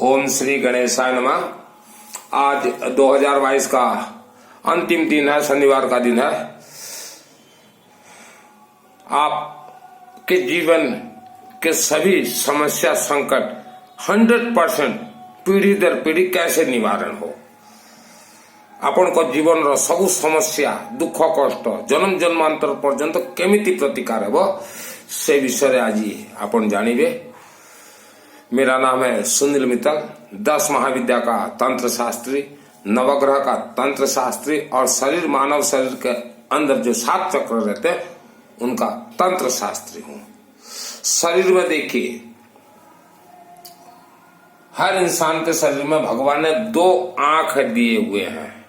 ओम श्री गणेशाय नमः। आज 2022 का अंतिम दिन है, शनिवार का दिन है। आपके जीवन के सभी समस्या संकट 100% पीढ़ी दर पीढ़ी कैसे निवारण हो, आपण को जीवन रो सबु समस्या दुख कष्ट जन्म जन्मांतर पर्यंत केमिति प्रतिकार हेबो से विषय आज आपण जानिबे। मेरा नाम है सुनील मित्तल, 10 महाविद्या का तंत्र शास्त्री, नवग्रह का तंत्र शास्त्री और शरीर मानव शरीर के अंदर जो 7 चक्र रहते हैं उनका तंत्र शास्त्री हूं। शरीर में देखिए, हर इंसान के शरीर में भगवान ने 2 आंख दिए हुए हैं,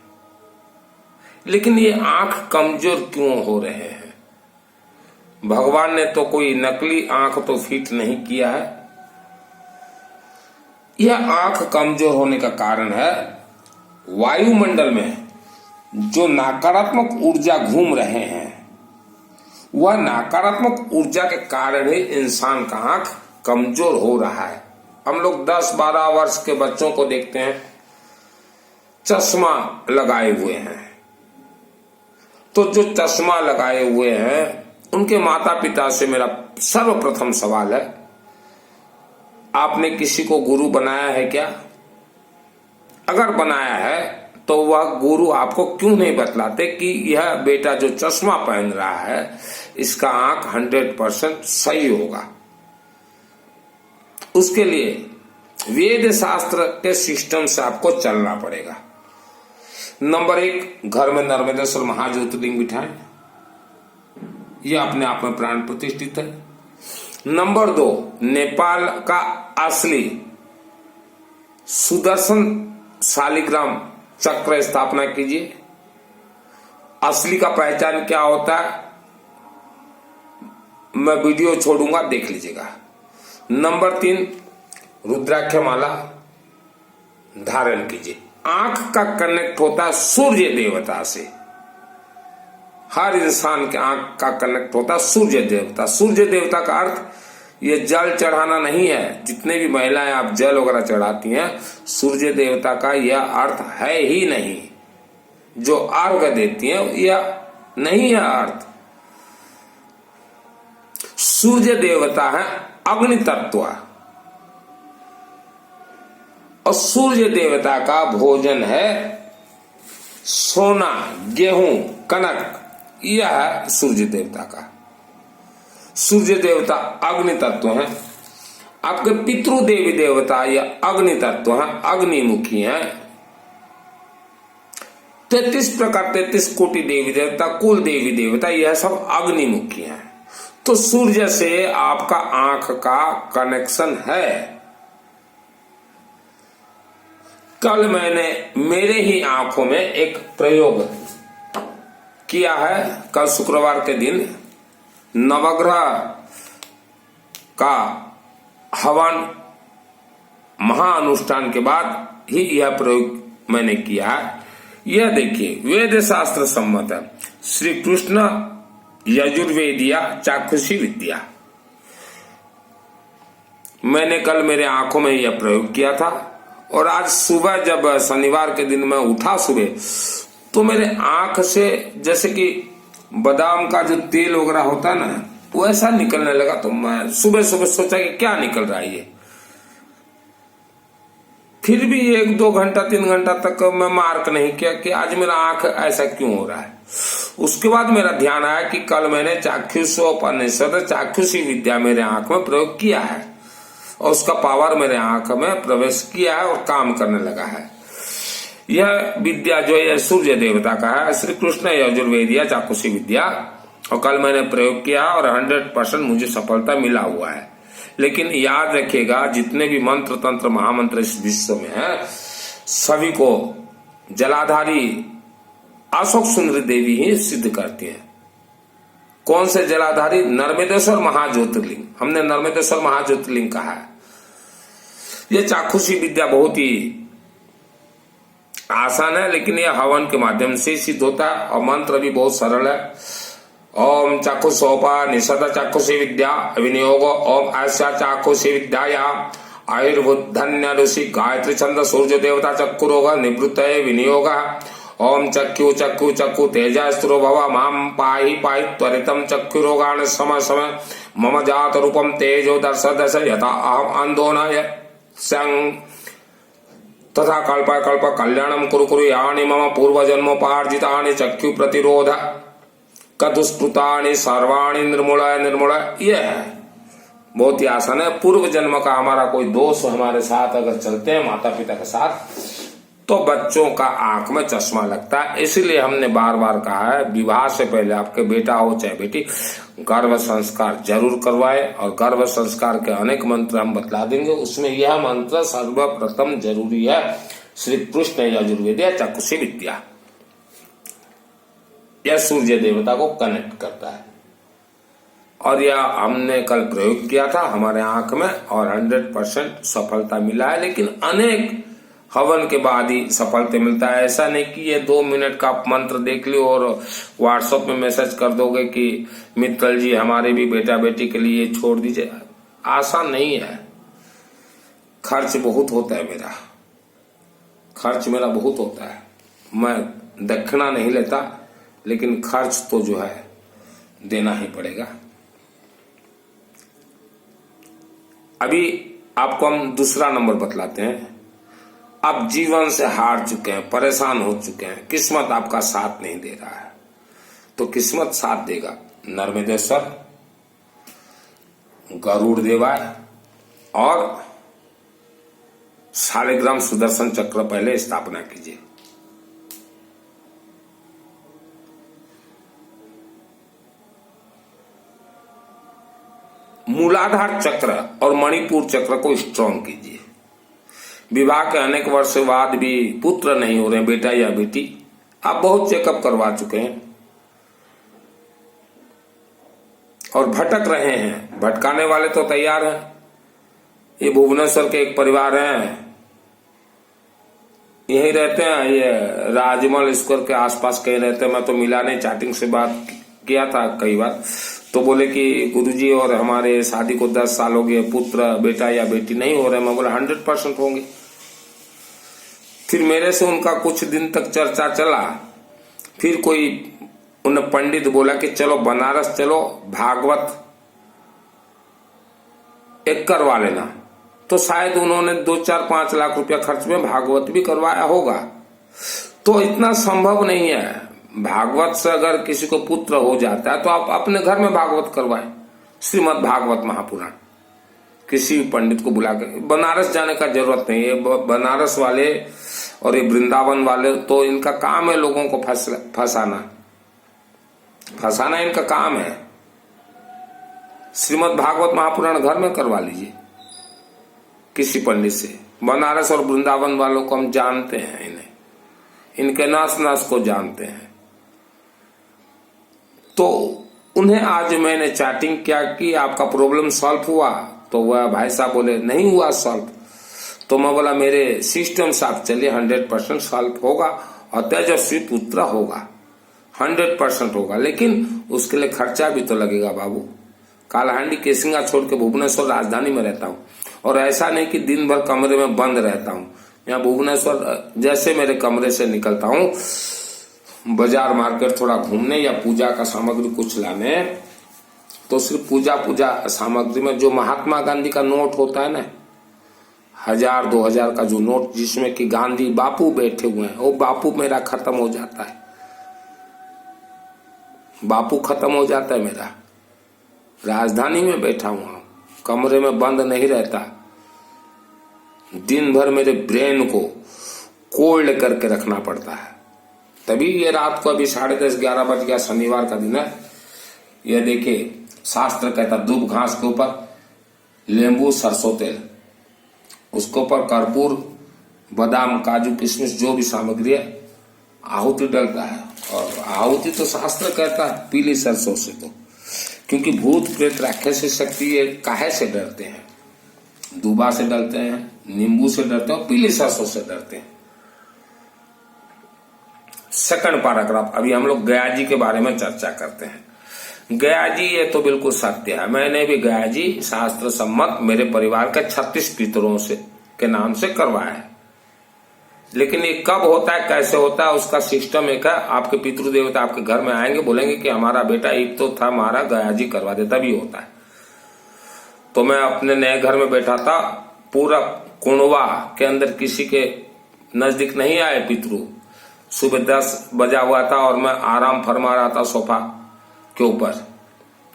लेकिन ये आंख कमजोर क्यों हो रहे हैं? भगवान ने तो कोई नकली आंख तो फिट नहीं किया है। यह आंख कमजोर होने का कारण है वायुमंडल में जो नकारात्मक ऊर्जा घूम रहे हैं, वह नकारात्मक ऊर्जा के कारण ही इंसान का आंख कमजोर हो रहा है। हम लोग 10-12 वर्ष के बच्चों को देखते हैं चश्मा लगाए हुए हैं, तो जो चश्मा लगाए हुए हैं उनके माता पिता से मेरा सर्वप्रथम सवाल है, आपने किसी को गुरु बनाया है क्या? अगर बनाया है तो वह गुरु आपको क्यों नहीं बतलाते कि यह बेटा जो चश्मा पहन रहा है इसका आंख 100% सही होगा? उसके लिए वेद शास्त्र के सिस्टम से आपको चलना पड़ेगा। नंबर 1, घर में नर्मदेश्वर महाज्योतिर्लिंग बिठाएं, यह अपने आप में प्राण प्रतिष्ठित है। नंबर 2, नेपाल का असली सुदर्शन शालिग्राम चक्र स्थापना कीजिए। असली का पहचान क्या होता है मैं वीडियो छोड़ूंगा, देख लीजिएगा। नंबर 3, रुद्राक्ष माला धारण कीजिए। आंख का कनेक्ट होता है सूर्य देवता से, हर इंसान के आंख का कनेक्ट होता है सूर्य देवता। सूर्य देवता का अर्थ ये जल चढ़ाना नहीं है। जितने भी महिलाएं आप जल वगैरह चढ़ाती हैं, सूर्य देवता का यह अर्थ है ही नहीं। जो अर्घ देती हैं यह नहीं है अर्थ। सूर्य देवता है अग्नि तत्व, और सूर्य देवता का भोजन है सोना, गेहूं, कनक, यह है सूर्य देवता का। सूर्य देवता अग्नि तत्व है। आपके पितृ देवी देवता या अग्नि तत्व है, अग्निमुखी है। 33 प्रकार 33 कोटि देवी देवता, कुल देवी देवता, यह सब अग्निमुखी है। तो सूर्य से आपका आंख का कनेक्शन है। कल मैंने मेरे ही आंखों में एक प्रयोग किया है। कल शुक्रवार के दिन नवग्रह का हवन महाअनुष्ठान के बाद ही यह प्रयोग मैंने किया है। यह देखिए, वेद शास्त्र सम्मत है। श्री कृष्ण यजुर्वेदिया चाक्षुषी विद्या, मैंने कल मेरे आंखों में यह प्रयोग किया था। और आज सुबह जब शनिवार के दिन मैं उठा सुबह, तो मेरे आंख से जैसे कि बादाम का जो तेल वगैरह होता है ना, वैसा निकलने लगा। तो मैं सुबह सुबह सोचा कि क्या निकल रहा है ये। फिर भी 1-2 घंटा 3 घंटा तक मैं मार्क नहीं किया कि आज मेरा आंख ऐसा क्यों हो रहा है। उसके बाद मेरा ध्यान आया कि कल मैंने चाक्षुषोपनिषद चाक्षुषी विद्या मेरे आंख में प्रयोग किया है, और उसका पावर मेरे आंख में प्रवेश किया है और काम करने लगा है। यह विद्या जो है सूर्य देवता का है, श्री कृष्ण यजुर्वेदिया चाक्षुषी विद्या, और कल मैंने प्रयोग किया और 100% मुझे सफलता मिला हुआ है। लेकिन याद रखिएगा, जितने भी मंत्र तंत्र महामंत्र इस विश्व में है, सभी को जलाधारी अशोक सुंदरी देवी ही सिद्ध करती है। कौन से जलाधारी? नर्मदेश्वर महाज्योतिर्लिंग। हमने नर्मदेश्वर महाज्योतिर्लिंग कहा है। यह चाक्षुषी विद्या बहुत ही आसान है, लेकिन यह हवन के माध्यम से सिद्ध होता है, और मंत्र भी बहुत सरल है। ओम चाक्षुषोपनिषद चाक्षुषी विद्या विनियोग ओम आस्या चाक्षुषी विद्याया आयुर्बुद्धन्य ऋषि गायत्री छंद सूर्य देवता चक्षुरोग निवृत्त विनियोग। ओम चक्षु चक्षु चक्षु तेजस्त्रो भव माम पाहि पाहि त्वरितम चक्षुरोगाण समय समय मम जात रूपम तेजो दर्श दश यथा अहम अंधोनाय संग तथा कल्प कल्प कल्याणम कुरु कुरु यानि मम पूर्वजन्मोपार्जितानि चक्षु प्रतिरोध कदुष्कृतानि सर्वाणि निर्मूल निर्मूल। ये है बहुत ही आसान है। पूर्व जन्म का हमारा कोई दोष हमारे साथ अगर चलते हैं माता पिता के साथ तो बच्चों का आंख में चश्मा लगता है। इसीलिए हमने बार बार कहा है विवाह से पहले आपके बेटा हो चाहे बेटी गर्भ संस्कार जरूर करवाए। और गर्भ संस्कार के अनेक मंत्र हम बतला देंगे, उसमें यह मंत्र सर्वप्रथम जरूरी है। श्री कृष्ण यजुर्वेद चाक्षुषी विद्या, यह सूर्य देवता को कनेक्ट करता है। और यह हमने कल प्रयोग किया था हमारे आंख में और 100% सफलता मिला है। लेकिन अनेक हवन के बाद ही सफलता मिलता है। ऐसा नहीं कि ये 2 मिनट का आप मंत्र देख लो और व्हाट्सएप में मैसेज कर दोगे कि मित्तल जी हमारे भी बेटा बेटी के लिए छोड़ दीजिए। आसान नहीं है, खर्च बहुत होता है। खर्च मेरा बहुत होता है। मैं दक्षिणा नहीं लेता, लेकिन खर्च तो जो है देना ही पड़ेगा। अभी आपको हम दूसरा नंबर बतलाते हैं। आप जीवन से हार चुके हैं, परेशान हो चुके हैं, किस्मत आपका साथ नहीं दे रहा है, तो किस्मत साथ देगा। नर्मदेश्वर, गरुड़ देवाय और शालिग्राम सुदर्शन चक्र पहले स्थापना कीजिए। मूलाधार चक्र और मणिपुर चक्र को स्ट्रॉन्ग कीजिए। विवाह के अनेक वर्ष बाद भी पुत्र नहीं हो रहे, बेटा या बेटी, आप बहुत चेकअप करवा चुके हैं और भटक रहे हैं। भटकाने वाले तो तैयार हैं। ये भुवनेश्वर के एक परिवार हैं, यही रहते हैं, ये राजमहल स्क्वायर के आसपास कहीं रहते हैं। मैं तो मिला नहीं, चैटिंग से बात किया था कई बार, तो बोले कि गुरुजी और हमारे शादी को 10 साल हो गए, पुत्र बेटा या बेटी नहीं हो रहे। मैं बोला 100% होंगे। फिर मेरे से उनका कुछ दिन तक चर्चा चला। फिर कोई उन्हें पंडित बोला कि चलो बनारस चलो, भागवत एक करवा लेना। तो शायद उन्होंने 2-4-5 लाख रुपया खर्च में भागवत भी करवाया होगा। तो इतना संभव नहीं है। भागवत से अगर किसी को पुत्र हो जाता है तो आप अपने घर में भागवत करवाएं, श्रीमद् भागवत महापुराण। किसी पंडित को बुला के, बनारस जाने का जरूरत नहीं है। बनारस वाले और ये वृंदावन वाले तो इनका काम है लोगों को फंसाना इनका काम है। श्रीमद् भागवत महापुराण घर में करवा लीजिए किसी पंडित से। बनारस और वृंदावन वालों को हम जानते हैं, इन्हें, इनके नास नास को जानते हैं। तो उन्हें आज मैंने चैटिंग किया कि आपका प्रॉब्लम सॉल्व हुआ, तो वह भाई साहब बोले नहीं हुआ सॉल्व। तो मैं बोला मेरे सिस्टम से आप चलिए, 100% सॉल्व होगा और तेजस्वी पुत्र होगा, 100% होगा। लेकिन उसके लिए खर्चा भी तो लगेगा बाबू। कालाहांडी केसिंगा छोड़ के भुवनेश्वर राजधानी में रहता हूँ, और ऐसा नहीं कि दिन भर कमरे में बंद रहता हूँ। यहाँ भुवनेश्वर जैसे मेरे कमरे से निकलता हूँ बाजार मार्केट थोड़ा घूमने या पूजा का सामग्री कुछ लाने, तो सिर्फ पूजा सामग्री में जो महात्मा गांधी का नोट होता है ना, 1000-2000 का जो नोट जिसमें कि गांधी बापू बैठे हुए हैं, वो बापू मेरा खत्म हो जाता है। बापू खत्म हो जाता है मेरा। राजधानी में बैठा हुआ, कमरे में बंद नहीं रहता। दिन भर मेरे ब्रेन को कोल्ड करके रखना पड़ता है। तभी ये रात को अभी 10:30-11 बज गया, शनिवार का दिन है। यह देखिए शास्त्र कहता दूब घास के ऊपर नींबू सरसों तेल, उसके ऊपर कर्पूर बादाम काजू किशमिश जो भी सामग्री है आहुति डलता है। और आहुति तो शास्त्र कहता है पीली सरसों से, तो क्योंकि भूत प्रेत राक्षस से शक्ति ये काहे से डरते हैं, दूबा से डरते हैं, नींबू से डरते हैं और पीली सरसों से डरते हैं। सेकंड पैराग्राफ, अभी हम लोग गया जी के बारे में चर्चा करते हैं। गया जी ये तो बिल्कुल सत्य है। मैंने भी गया जी शास्त्र सम्मत मेरे परिवार के 36 पितरों से के नाम से करवाया है। लेकिन ये कब होता है, कैसे होता है, उसका सिस्टम एक है। आपके पितृदेवता आपके घर में आएंगे, बोलेंगे कि हमारा बेटा एक तो था, हमारा गया जी करवा दे, तभी होता है। तो मैं अपने नए घर में बैठा था, पूरा कुंडवा के अंदर किसी के नजदीक नहीं आए पितृ। सुबह 10 बजा हुआ था और मैं आराम फरमा रहा था, सोफा के ऊपर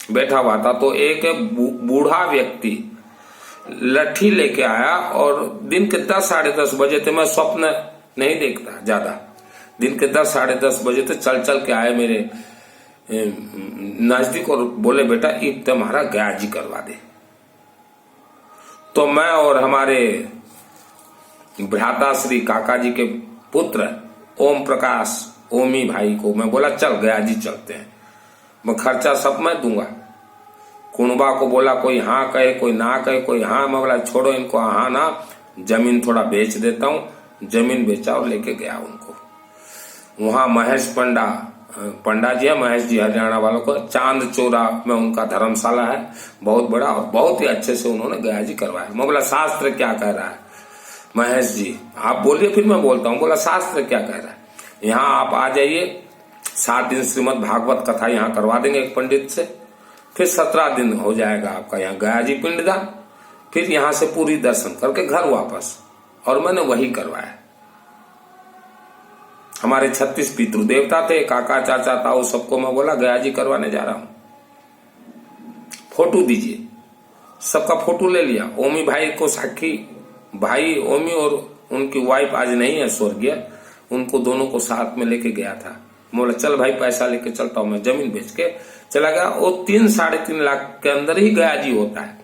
बैठा हुआ था। तो एक बूढ़ा व्यक्ति लट्ठी लेके आया और दिन के 10 साढ़े 10 बजे थे। मैं स्वप्न नहीं देखता ज्यादा, दिन के 10 साढ़े 10 बजे थे, चल चल के आए मेरे नजदीक और बोले बेटा ईद तुम्हारा गया जी करवा दे। तो मैं और हमारे भ्राता श्री काका जी के पुत्र ओम प्रकाश ओमी भाई को मैं बोला चल गया जी चलते हैं, मैं खर्चा सब मैं दूंगा। कुणबा को बोला कोई हाँ कहे कोई ना कहे, कोई हाँ, मैं बोला छोड़ो इनको हाँ ना, जमीन थोड़ा बेच देता हूँ। जमीन बेचा और लेके गया उनको। वहां महेश पंडा जी है, महेश जी हरियाणा वालों को, चांद चोरा में उनका धर्मशाला है बहुत बड़ा, और बहुत ही अच्छे से उन्होंने गया जी करवाया। मैं बोला शास्त्र क्या कह रहा है महेश जी, आप बोलिए फिर मैं बोलता हूँ। बोला शास्त्र क्या कह रहा है, यहाँ आप आ जाइए, 7 दिन श्रीमद् भागवत कथा यहाँ करवा देंगे एक पंडित से, फिर 17 दिन हो जाएगा आपका यहाँ गया जी पिंडदान, फिर यहाँ से पूरी दर्शन करके घर वापस। और मैंने वही करवाया। हमारे 36 पितृ देवता थे, काका चाचा ताऊ सबको मैं बोला गया जी करवाने जा रहा हूं, फोटो दीजिए। सबका फोटो ले लिया। ओमी भाई को साक्षी, भाई ओमी और उनकी वाइफ आज नहीं है स्वर्गीय, उनको दोनों को साथ में लेके गया था। बोला चल भाई पैसा लेके चलता हूं, मैं जमीन बेच के चला गया। वो 3-3.5 लाख के अंदर ही गया जी होता है।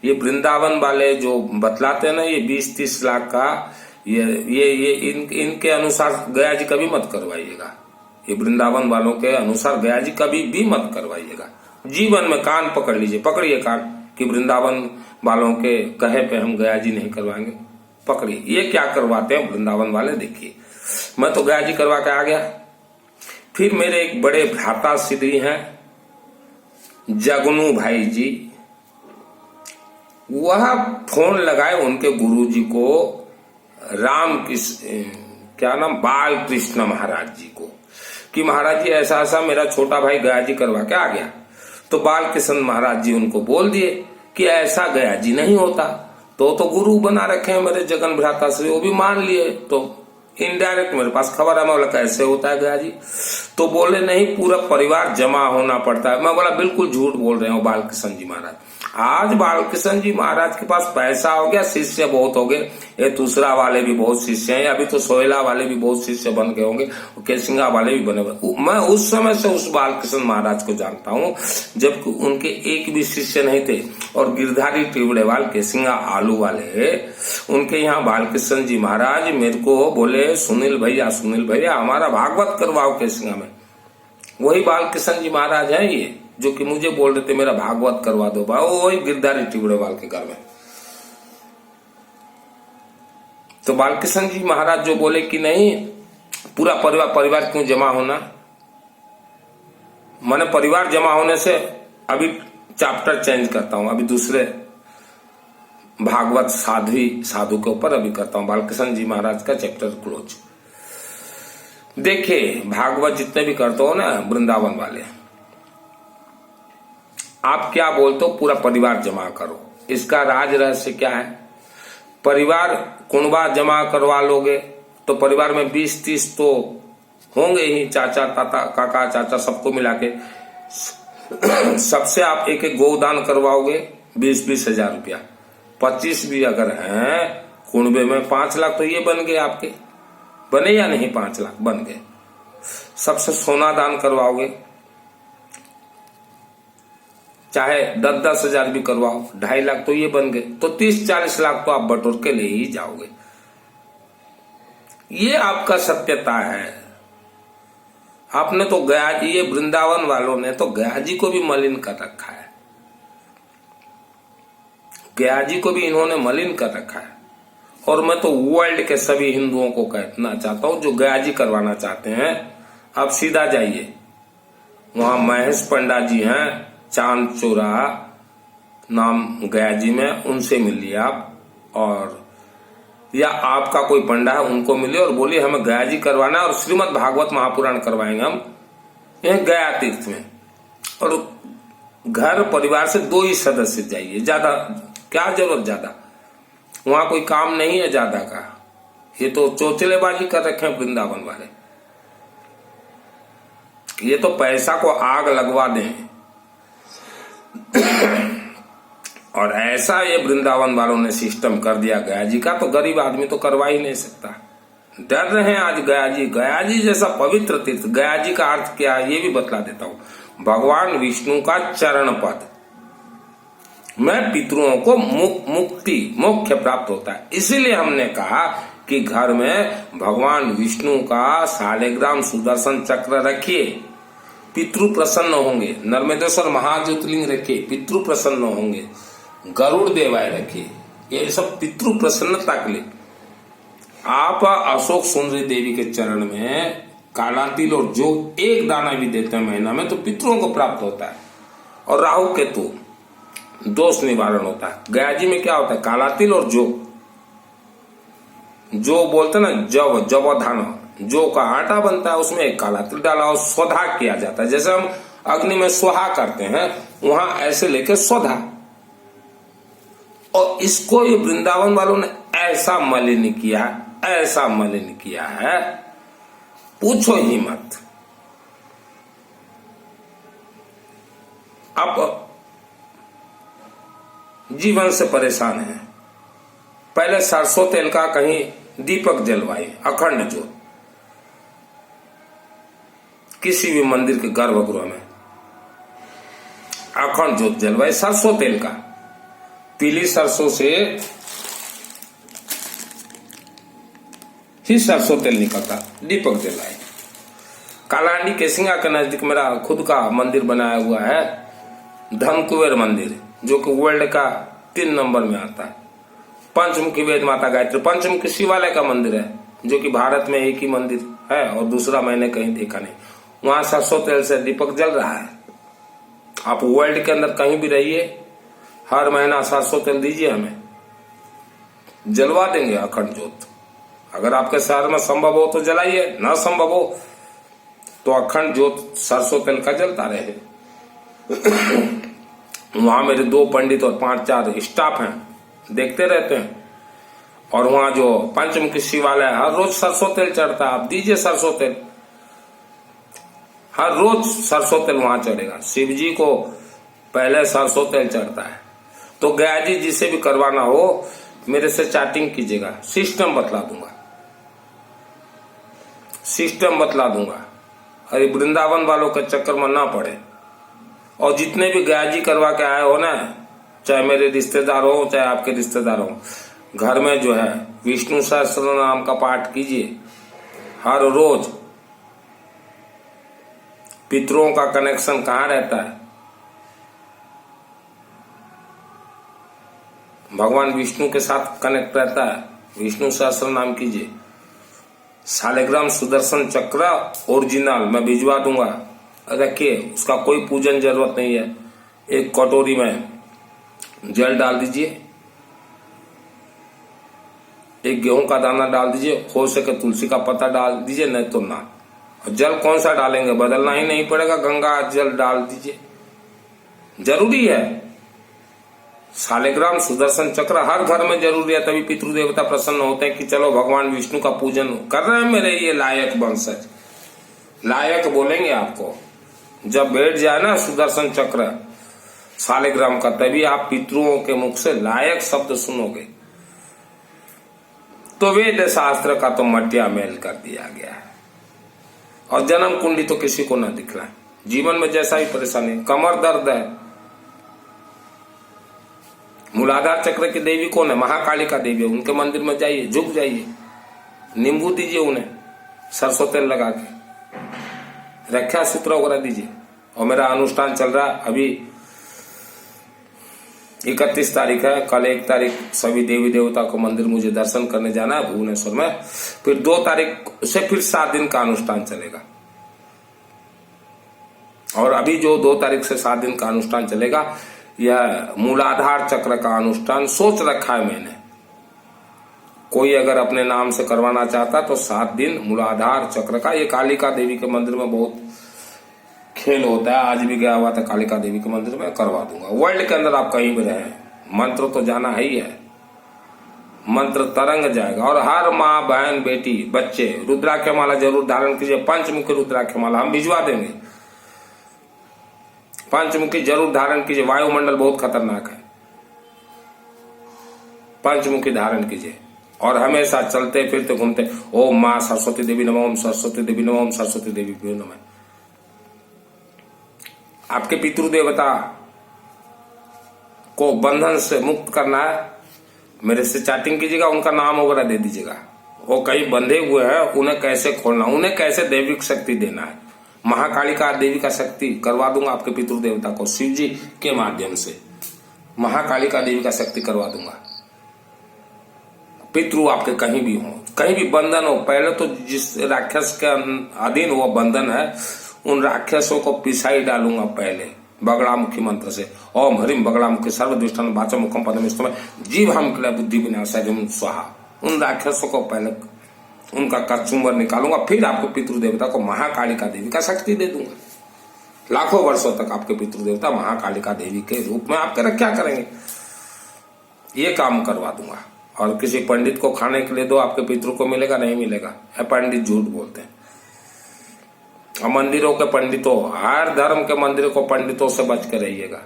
ये वृंदावन वाले जो बतलाते हैं ना, ये 20-30 लाख का, ये इनके अनुसार गया जी कभी मत करवाइएगा। ये वृंदावन वालों के अनुसार गया जी कभी भी मत करवाइएगा। जीवन में कान पकड़ लीजिए, पकड़िए कान कि वृंदावन वालों के कहे पे हम गया जी नहीं करवाएंगे। पकड़िए ये क्या करवाते हैं वृंदावन वाले, देखिए। मैं तो गया जी करवा के आ गया। फिर मेरे एक बड़े भ्राता श्री हैं जगनू भाई जी, वह फोन लगाए उनके गुरु जी को, राम कृष्ण क्या नाम, बाल कृष्ण महाराज जी को, कि महाराज जी ऐसा ऐसा मेरा छोटा भाई गया जी करवा के आ गया। तो बाल कृष्ण महाराज जी उनको बोल दिए कि ऐसा गया जी नहीं होता। तो गुरु बना रखे हैं मेरे जगन भ्राता श्री, वो भी मान लिए। तो इनडायरेक्ट मेरे पास खबर है। मैं बोला कैसे होता है गया जी, तो बोले नहीं पूरा परिवार जमा होना पड़ता है। मैं बोला बिल्कुल झूठ बोल रहे हो बालकृष्ण जी महाराज। आज बालकृष्ण जी महाराज के पास पैसा हो गया, शिष्य बहुत हो गए, ये दूसरा वाले भी बहुत शिष्य हैं, अभी तो सोहेला वाले भी बहुत शिष्य बन गए होंगे, केसिंगा वाले भी बने हुए। मैं उस समय से उस बालकृष्ण महाराज को जानता हूँ जबकि उनके एक भी शिष्य नहीं थे। और गिरधारी टिवड़ेवाल केसिंगा आलू वाले, उनके यहाँ बालकृष्ण जी महाराज मेरे को बोले सुनील भैया हमारा भागवत करवाओ केसिंगा में। वही बालकृष्ण जी महाराज है ये जो कि मुझे बोल रहे थे मेरा भागवत करवा दो भाई, वही गिरधारी टिवड़ेवाल के घर में। तो बालकृष्ण जी महाराज जो बोले कि नहीं पूरा परिवार क्यों जमा होना, मैंने परिवार जमा होने से अभी चैप्टर चेंज करता हूं, अभी दूसरे भागवत साधु के ऊपर अभी करता हूं। बालकृष्ण जी महाराज का चैप्टर क्लोज। देखिए भागवत जितने भी करते हो ना वृंदावन वाले, आप क्या बोलते हो पूरा परिवार जमा करो। इसका राज रहस्य क्या है, परिवार कुंडवा जमा करवा लोगे तो परिवार में 20-30 तो होंगे ही, चाचा ताता काका चाचा सबको मिला के। सबसे आप एक गोदान करवाओगे 20-20 हजार रुपया, 25 भी अगर हैं कुंडवे में 5 लाख तो ये बन गए आपके, बने या नहीं, 5 लाख बन गए। सबसे सोना दान करवाओगे चाहे 10-10 हजार भी करवाओ, 2.5 लाख तो ये बन गए, तो 30-40 लाख तो आप बटोर के ले ही जाओगे। ये आपका सत्यता है। आपने तो गया जी, ये वृंदावन वालों ने तो गया जी को भी मलिन कर रखा है, गया जी को भी इन्होंने मलिन कर रखा है। और मैं तो वर्ल्ड के सभी हिंदुओं को कहना चाहता हूं जो गया जी करवाना चाहते हैं, आप सीधा जाइए वहां महेश पंडा जी हैं, चांद चौराहा नाम गया जी में, उनसे मिलिए आप, और या आपका कोई पंडा है उनको मिलिए और बोलिए हमें गया जी करवाना है और श्रीमद् भागवत महापुराण करवाएंगे हम यह गया तीर्थ में। और घर परिवार से 2 ही सदस्य जाइए, ज्यादा क्या जरूरत ज्यादा, वहां कोई काम नहीं है ज्यादा का। ये तो चोचलेबाजी कर रखे हैं वृंदावन वाले, ये तो पैसा को आग लगवा दें। और ऐसा ये वृंदावन वालों ने सिस्टम कर दिया गया जी का, तो गरीब आदमी तो करवा ही नहीं सकता। डर रहे हैं आज गया जी जैसा पवित्र तीर्थ। गया जी का अर्थ क्या है ये भी बतला देता हूं। भगवान विष्णु का चरण पद में पितरों को मुक्ति मोक्ष प्राप्त होता है। इसीलिए हमने कहा कि घर में भगवान विष्णु का शालिग्राम सुदर्शन चक्र रखिए, पितृ प्रसन्न होंगे। नर्मदेश्वर महाज्योतिर्लिंग रखिए, पितृ प्रसन्न होंगे। गरुड़ देवाय रखिए, ये सब पितृ प्रसन्नता के लिए। आप अशोक सुंदरी देवी के चरण में काला तिल और जो 1 दाना भी देते हैं महीना में तो पितरों को प्राप्त होता है। और राहु केतु दोष निवारण होता है। गया जी में क्या होता है, काला तिल और जो बोलते ना जव धान, जो का आटा बनता है उसमें एक काला तिल डाला और स्वधा किया जाता है। जैसे हम अग्नि में स्वाहा करते हैं वहां ऐसे लेके स्वधा। और इसको ये वृंदावन वालों ने ऐसा मलिन किया, ऐसा मलिन किया है, पूछो ही मत। अब जीवन से परेशान है। पहले सरसों तेल का कहीं दीपक जलवाए, अखंड ज्योत, किसी भी मंदिर के गर्भगृह में अखंड ज्योत जलवाए सरसों तेल का। पीली सरसों से ही सरसों तेल निकलता, दीपक जलाए। कालाहांडी केसिंगा के नजदीक मेरा खुद का मंदिर बनाया हुआ है, धनकुबेर मंदिर, जो कि वर्ल्ड का 3 नंबर में आता है। पंचमुखी वेद माता गायत्री, पंचमुखी शिवालय का मंदिर है, जो कि भारत में एक ही मंदिर है और दूसरा मैंने कहीं देखा नहीं। वहां सरसों तेल से दीपक जल रहा है। आप वर्ल्ड के अंदर कहीं भी रहिए, हर महीना सरसों तेल दीजिए, हमें जलवा देंगे अखंड ज्योत। अगर आपके शहर में संभव हो तो जलाइए, ना संभव हो तो अखंड ज्योत सरसों तेल का जलता रहे। वहां मेरे 2 पंडित और 5-4 स्टाफ हैं, देखते रहते हैं। और वहां जो पंचमुखी शिवालय हर रोज सरसों तेल चढ़ता है, आप दीजिए सरसों तेल, हर रोज सरसों तेल वहां चढ़ेगा। शिव जी को पहले सरसों तेल चढ़ता है। तो गया जी जिसे भी करवाना हो मेरे से चैटिंग कीजिएगा, सिस्टम बतला दूंगा, सिस्टम बतला दूंगा। अरे वृंदावन वालों के चक्कर में ना पड़े। और जितने भी गया जी करवा के आए हो ना, चाहे मेरे रिश्तेदार हो चाहे आपके रिश्तेदार हो, घर में जो है विष्णु सहस्त्र नाम का पाठ कीजिए हर रोज। पितरों का कनेक्शन कहाँ रहता है, भगवान विष्णु के साथ कनेक्ट रहता है। विष्णु सहस्त्र नाम कीजिए। शालिग्राम सुदर्शन चक्र ओरिजिनल मैं भिजवा दूंगा, रखिए, उसका कोई पूजन जरूरत नहीं है। एक कटोरी में जल डाल दीजिए, एक गेहूं का दाना डाल दीजिए, हो सके तुलसी का पत्ता डाल दीजिए, नहीं तो ना। जल कौन सा डालेंगे, बदलना ही नहीं पड़ेगा, गंगा जल डाल दीजिए, जरूरी है। शालिग्राम सुदर्शन चक्र हर घर में जरूरी है, तभी पितृदेवता प्रसन्न होते हैं कि चलो भगवान विष्णु का पूजन कर रहे हैं मेरे ये लायक वंशज। लायक बोलेंगे आपको जब बैठ जाए ना सुदर्शन चक्र शालिग्राम का, तभी आप पितरों के मुख से लायक शब्द सुनोगे। तो वेद शास्त्र का तो मटिया मेल कर दिया गया है। और जन्म कुंडली तो किसी को ना दिखला। जीवन में जैसा ही परेशानी, कमर दर्द है, मूलाधार चक्र की देवी कौन है, महाकाली का देवी है, उनके मंदिर में जाइए, झुक जाइए, नींबू दीजिए उन्हें, सरसों तेल लगा के, रक्षा सूत्र वगैरह दीजिए। और मेरा अनुष्ठान चल रहा अभी 31 तारीख है, कल 1 तारीख सभी देवी देवता को मंदिर मुझे दर्शन करने जाना है भुवनेश्वर में। फिर 2 तारीख से फिर 7 दिन का अनुष्ठान चलेगा। और अभी जो 2 तारीख से 7 दिन का अनुष्ठान चलेगा, यह मूलाधार चक्र का अनुष्ठान सोच रखा है मैंने। कोई अगर अपने नाम से करवाना चाहता तो 7 दिन मूलाधार चक्र का, ये कालिका देवी के मंदिर में बहुत खेल होता है। आज भी गया हुआ था कालिका देवी के मंदिर में, करवा दूंगा। वर्ल्ड के अंदर आप कहीं भी रहे, मंत्र तो जाना ही है, मंत्र तरंग जाएगा। और हर माँ, बहन, बेटी, बच्चे रुद्राक्ष माला जरूर धारण कीजिए। पंचमुखी रुद्राक्ष माला हम भिजवा देंगे, पंचमुखी जरूर धारण कीजिए। वायुमंडल बहुत खतरनाक है, पंचमुखी धारण कीजिए। और हमेशा चलते फिरते घूमते ओम माँ सरस्वती देवी नमः, ओम सरस्वती देवी नमः, ओम सरस्वती देवी नमः। आपके पितृदेवता को बंधन से मुक्त करना है, मेरे से चैटिंग कीजिएगा, उनका नाम वगैरह दे दीजिएगा। वो कहीं बंधे हुए हैं, उन्हें कैसे खोलना, उन्हें कैसे दैविक शक्ति देना है। महाकालिका देवी का शक्ति करवा दूंगा आपके पितृदेवता को, शिव जी के माध्यम से महाकालिका देवी का शक्ति करवा दूंगा। पितृ आपके कहीं भी हो, कहीं भी बंधन हो, पहले तो जिस राक्षस के अधीन वो बंधन है, उन राक्षसों को पिसाई डालूंगा पहले बगलामुखी मंत्र से। ओम हरिम बगलामुखी सर्वदुष्टान वाचा मुखम पदम स्तोम जीव हम क्रिया बुद्धि विनाशाय स्वाहा। उन राक्षसों को पहले उनका कचुम्बर निकालूंगा, फिर आपके पितृदेवता को महाकालिका देवी का शक्ति दे दूंगा। लाखों वर्षों तक आपके पितृदेवता महाकालिका देवी के रूप में आपके रक्षा करेंगे। ये काम करवा दूंगा। और किसी पंडित को खाने के लिए दो, आपके पितृ को मिलेगा नहीं मिलेगा, पंडित झूठ बोलते हैं। और मंदिरों के पंडितों, हर धर्म के मंदिरों को पंडितों से बच के रहिएगा।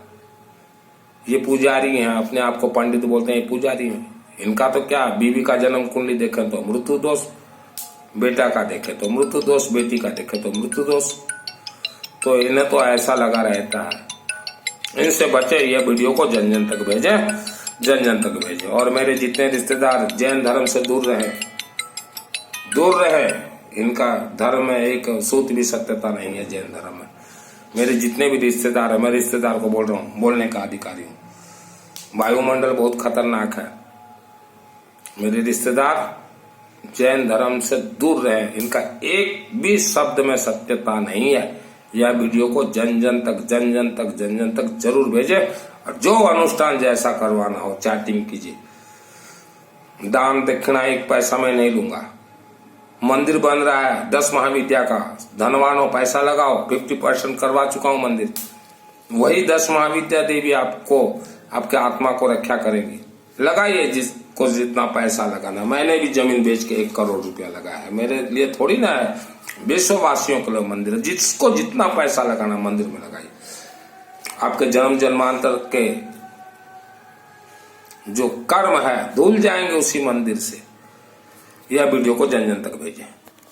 ये पुजारी हैं, अपने आप को पंडित बोलते हैं, ये पुजारी हैं। इनका तो क्या, बीवी का जन्म कुंडली देखे तो मृत्यु दोष, बेटा का देखे तो मृत्यु दोष, बेटी का देखे तो मृत्यु दोष। तो इन्हें तो ऐसा लगा रहता है। इनसे बचे, ये वीडियो को जन जन तक भेजे, जन जन तक भेजे। और मेरे जितने रिश्तेदार जैन धर्म से दूर रहे, दूर रहे। इनका धर्म में एक सूत भी सत्यता नहीं है जैन धर्म में। मेरे जितने भी रिश्तेदार है, मैं रिश्तेदार को बोल रहा हूँ, बोलने का अधिकारी हूँ। वायुमंडल बहुत खतरनाक है। मेरे रिश्तेदार जैन धर्म से दूर रहे, इनका एक भी शब्द में सत्यता नहीं है। यह वीडियो को जन जन तक, जन जन तक, जन जन तक जरूर भेजे। और जो अनुष्ठान जैसा करवाना हो चैटिंग कीजिए। दान दक्षिणा 1 पैसा मैं नहीं लूंगा। मंदिर बन रहा है 10 महाविद्या का, धनवानों पैसा लगाओ, 50% करवा चुका हूं मंदिर। वही 10 महाविद्या देवी आपको, आपके आत्मा को रक्षा करेगी। लगाइए जिसको जितना पैसा लगाना। मैंने भी जमीन बेच के 1 करोड़ रुपया लगाया है। मेरे लिए थोड़ी ना है, विश्ववासियों के लिए मंदिर है। जिसको जितना पैसा लगाना मंदिर में लगाइए। आपके जन्म जन्मांतर के जो कर्म है धुल जाएंगे उसी मंदिर से। यह वीडियो को जन जन तक भेजें।